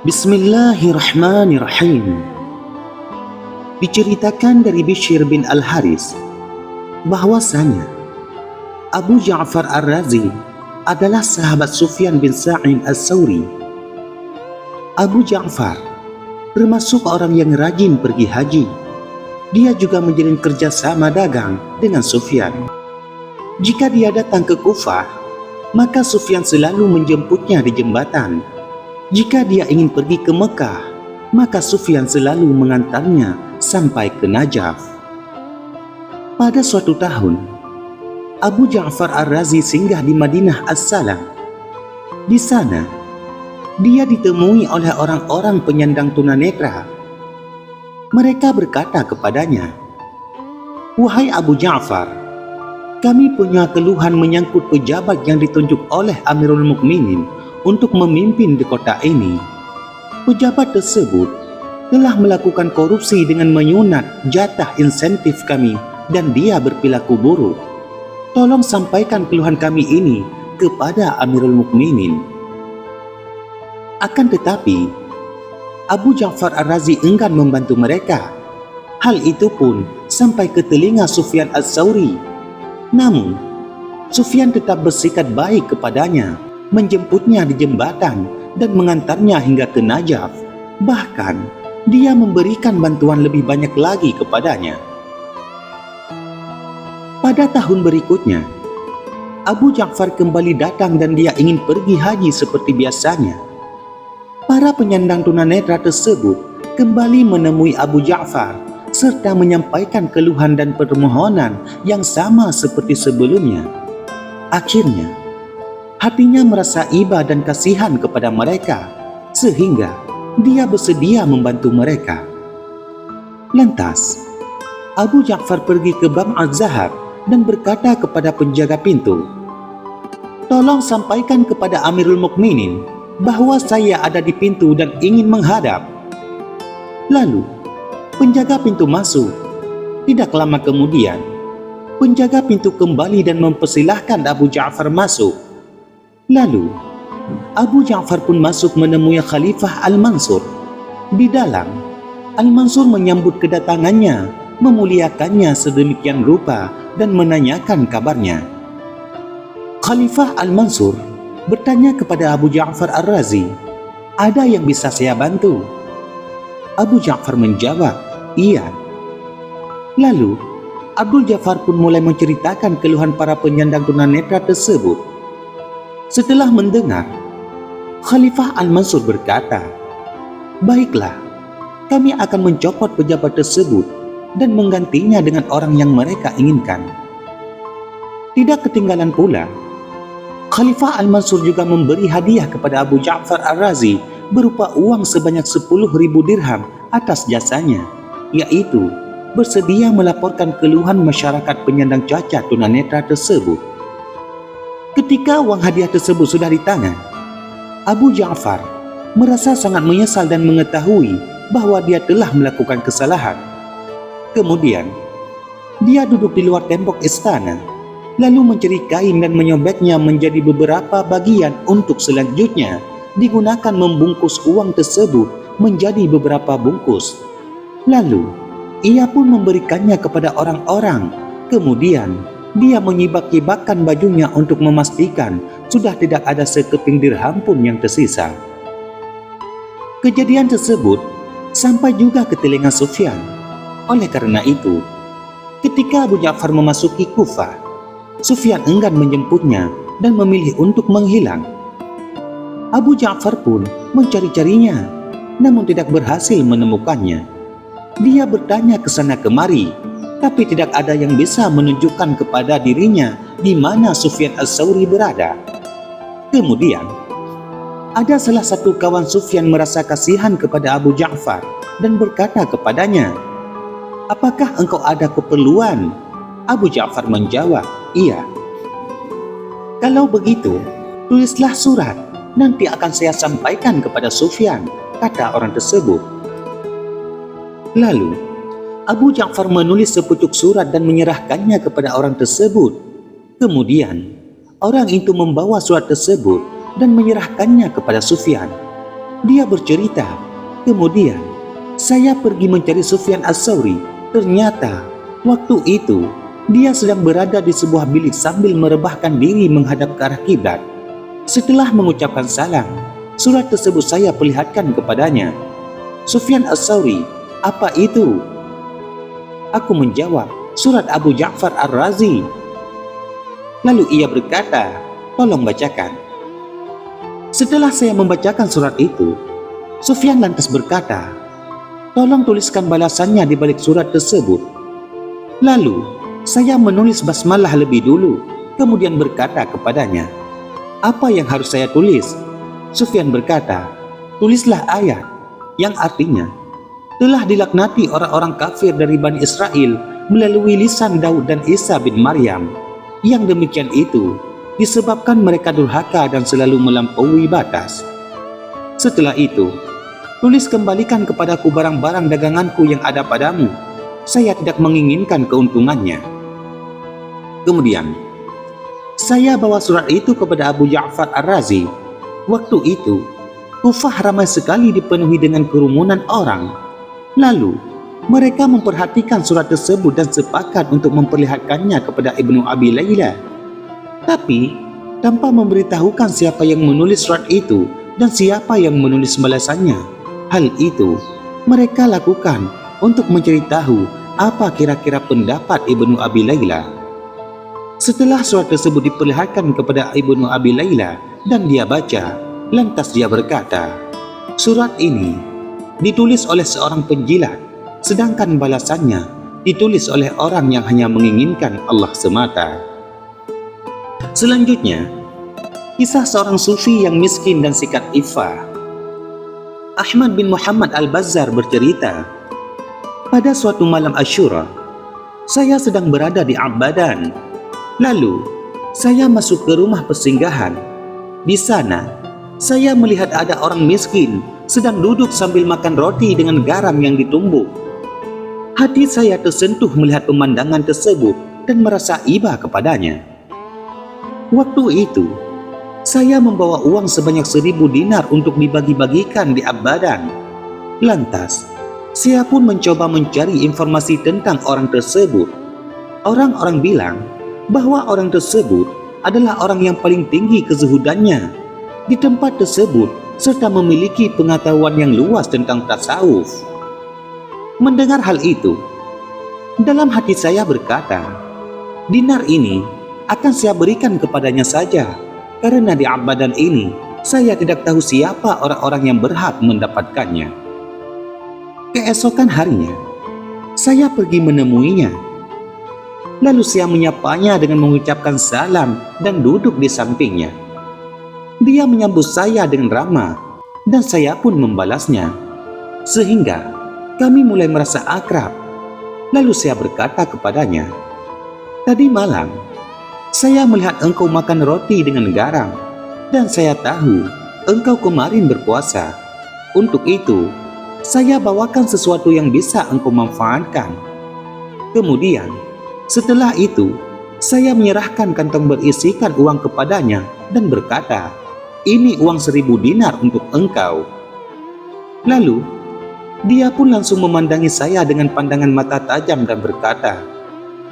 Bismillahirrahmanirrahim. Diceritakan dari Bishr bin Al-Haris bahwasanya Abu Ja'far Ar-Razi adalah sahabat Sufyan bin Sa'id As-Sawri. Abu Ja'far termasuk orang yang rajin pergi haji. Dia juga menjalin kerjasama dagang dengan Sufyan. Jika dia datang ke Kufah, maka Sufyan selalu menjemputnya di jembatan. Jika dia ingin pergi ke Mekah, maka Sufyan selalu mengantarnya sampai ke Najaf. Pada suatu tahun, Abu Ja'far Ar-Razi singgah di Madinah As-Salam. Di sana, dia ditemui oleh orang-orang penyandang tunanetra. Mereka berkata kepadanya, "Wahai Abu Ja'far, kami punya keluhan menyangkut pejabat yang ditunjuk oleh Amirul Mukminin untuk memimpin di kota ini. Pejabat tersebut telah melakukan korupsi dengan menyunat jatah insentif kami dan dia berperilaku buruk. Tolong sampaikan keluhan kami ini kepada Amirul Mukminin." Akan tetapi, Abu Ja'far Ar-Razi enggan membantu mereka. Hal itu pun sampai ke telinga Sufyan As-Sawri. Namun, Sufyan tetap bersikap baik kepadanya, menjemputnya di jembatan dan mengantarnya hingga ke Najaf. Bahkan, dia memberikan bantuan lebih banyak lagi kepadanya. Pada tahun berikutnya, Abu Ja'far kembali datang dan dia ingin pergi haji seperti biasanya. Para penyandang tunanetra tersebut kembali menemui Abu Ja'far serta menyampaikan keluhan dan permohonan yang sama seperti sebelumnya. Akhirnya, hatinya merasa iba dan kasihan kepada mereka, sehingga dia bersedia membantu mereka. Lantas, Abu Ja'far pergi ke Bab Az-Zahab dan berkata kepada penjaga pintu, "Tolong sampaikan kepada Amirul Mukminin bahwa saya ada di pintu dan ingin menghadap." Lalu, penjaga pintu masuk. Tidak lama kemudian, penjaga pintu kembali dan mempersilahkan Abu Ja'far masuk. Lalu, Abu Ja'far pun masuk menemui Khalifah Al-Mansur. Di dalam, Al-Mansur menyambut kedatangannya, memuliakannya sedemikian rupa dan menanyakan kabarnya. Khalifah Al-Mansur bertanya kepada Abu Ja'far Ar-Razi, "Ada yang bisa saya bantu?" Abu Ja'far menjawab, "Iya." Lalu, Abu Ja'far pun mulai menceritakan keluhan para penyandang tunanetra tersebut. Setelah mendengar, Khalifah Al-Mansur berkata, "Baiklah, kami akan mencopot pejabat tersebut dan menggantinya dengan orang yang mereka inginkan." Tidak ketinggalan pula, Khalifah Al-Mansur juga memberi hadiah kepada Abu Ja'far Ar-Razi berupa uang sebanyak 10.000 dirham atas jasanya, yaitu bersedia melaporkan keluhan masyarakat penyandang cacat tunanetra tersebut. Ketika uang hadiah tersebut sudah di tangan, Abu Ja'far merasa sangat menyesal dan mengetahui bahwa dia telah melakukan kesalahan. Kemudian, dia duduk di luar tembok istana, lalu mencari kain dan menyobeknya menjadi beberapa bagian untuk selanjutnya digunakan membungkus uang tersebut menjadi beberapa bungkus. Lalu, ia pun memberikannya kepada orang-orang. Kemudian, dia menyibak-nyibakkan bajunya untuk memastikan sudah tidak ada sekeping dirham pun yang tersisa. Kejadian tersebut sampai juga ke telinga Sufyan. Oleh karena itu, ketika Abu Ja'far memasuki Kufah, Sufyan enggan menjemputnya dan memilih untuk menghilang. Abu Ja'far pun mencari-carinya, namun tidak berhasil menemukannya. Dia bertanya ke sana kemari, tapi tidak ada yang bisa menunjukkan kepada dirinya di mana Sufyan As-Sawri berada. Kemudian, ada salah satu kawan Sufyan merasa kasihan kepada Abu Ja'far dan berkata kepadanya, "Apakah engkau ada keperluan?" Abu Ja'far menjawab, "Iya." "Kalau begitu, tulislah surat, nanti akan saya sampaikan kepada Sufyan," kata orang tersebut. Lalu, Abu Ja'far menulis sepucuk surat dan menyerahkannya kepada orang tersebut. Kemudian, orang itu membawa surat tersebut dan menyerahkannya kepada Sufyan. Dia bercerita, kemudian saya pergi mencari Sufyan Ats-Tsauri. Ternyata waktu itu dia sedang berada di sebuah bilik sambil merebahkan diri menghadap ke arah kiblat. Setelah mengucapkan salam, surat tersebut saya perlihatkan kepadanya. Sufyan Ats-Tsauri, apa itu? Aku menjawab, surat Abu Ja'far Ar-Razi. Lalu ia berkata, tolong bacakan. Setelah saya membacakan surat itu, Sufyan lantas berkata, tolong tuliskan balasannya di balik surat tersebut. Lalu saya menulis basmalah lebih dulu, kemudian berkata kepadanya, apa yang harus saya tulis? Sufyan berkata, tulislah ayat yang artinya, telah dilaknati orang-orang kafir dari Bani Israel melalui lisan Daud dan Isa bin Maryam. Yang demikian itu disebabkan mereka durhaka dan selalu melampaui batas. Setelah itu, tulis kembalikan kepadaku barang-barang daganganku yang ada padamu. Saya tidak menginginkan keuntungannya. Kemudian, saya bawa surat itu kepada Abu Ja'far Ar-Razi. Waktu itu, Kufah ramai sekali dipenuhi dengan kerumunan orang. Lalu, mereka memperhatikan surat tersebut dan sepakat untuk memperlihatkannya kepada Ibnu Abi Layla. Tapi, tanpa memberitahukan siapa yang menulis surat itu dan siapa yang menulis balasannya. Hal itu, mereka lakukan untuk mencari tahu apa kira-kira pendapat Ibnu Abi Layla. Setelah surat tersebut diperlihatkan kepada Ibnu Abi Layla dan dia baca, lantas dia berkata, surat ini ditulis oleh seorang penjilat, sedangkan balasannya ditulis oleh orang yang hanya menginginkan Allah semata. Selanjutnya, kisah seorang sufi yang miskin dan sikat iffah. Ahmad bin Muhammad Al-Bazzar bercerita, pada suatu malam Asyura, saya sedang berada di Abadan. Lalu, saya masuk ke rumah persinggahan. Di sana, saya melihat ada orang miskin sedang duduk sambil makan roti dengan garam yang ditumbuk. Hati saya tersentuh melihat pemandangan tersebut dan merasa iba kepadanya. Waktu itu, saya membawa uang sebanyak 1.000 dinar untuk dibagi-bagikan di Abadan. Lantas, saya pun mencoba mencari informasi tentang orang tersebut. Orang-orang bilang bahwa orang tersebut adalah orang yang paling tinggi kezuhudannya di tempat tersebut serta memiliki pengetahuan yang luas tentang tasawuf. Mendengar hal itu, dalam hati saya berkata, dinar ini akan saya berikan kepadanya saja, karena di Abadan ini saya tidak tahu siapa orang-orang yang berhak mendapatkannya. Keesokan harinya, saya pergi menemuinya. Lalu saya menyapanya dengan mengucapkan salam dan duduk di sampingnya. Dia menyambut saya dengan ramah dan saya pun membalasnya, sehingga kami mulai merasa akrab. Lalu saya berkata kepadanya, tadi malam saya melihat engkau makan roti dengan garam dan saya tahu engkau kemarin berpuasa. Untuk itu, saya bawakan sesuatu yang bisa engkau manfaatkan. Kemudian, setelah itu, saya menyerahkan kantong berisikan uang kepadanya dan berkata, ini uang 1.000 dinar untuk engkau. Lalu, dia pun langsung memandangi saya dengan pandangan mata tajam dan berkata,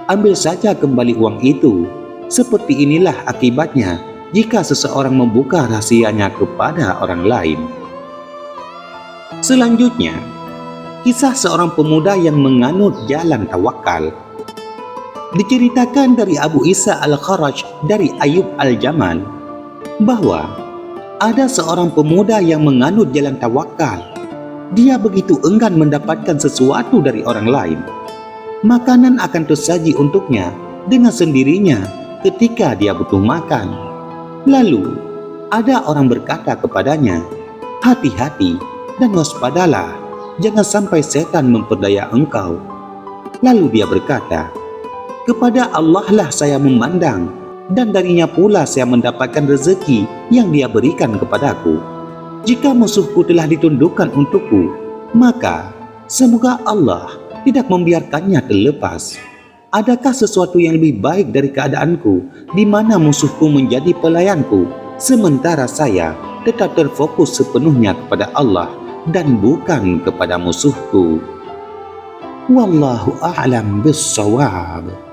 ambil saja kembali uang itu. Seperti inilah akibatnya jika seseorang membuka rahasianya kepada orang lain. Selanjutnya, kisah seorang pemuda yang menganut jalan tawakal. Diceritakan dari Abu Isa Al-Kharaj dari Ayub Al-Jamal bahwa ada seorang pemuda yang menganut jalan tawakal. Dia begitu enggan mendapatkan sesuatu dari orang lain. Makanan akan tersaji untuknya dengan sendirinya ketika dia butuh makan. Lalu, ada orang berkata kepadanya, hati-hati dan waspadalah, jangan sampai setan memperdaya engkau. Lalu dia berkata, kepada Allah lah saya memandang, dan darinya pula saya mendapatkan rezeki yang dia berikan kepadaku. Jika musuhku telah ditundukkan untukku, maka semoga Allah tidak membiarkannya terlepas. Adakah sesuatu yang lebih baik dari keadaanku di mana musuhku menjadi pelayanku, sementara saya tetap terfokus sepenuhnya kepada Allah dan bukan kepada musuhku. Wallahu a'lam bissawab.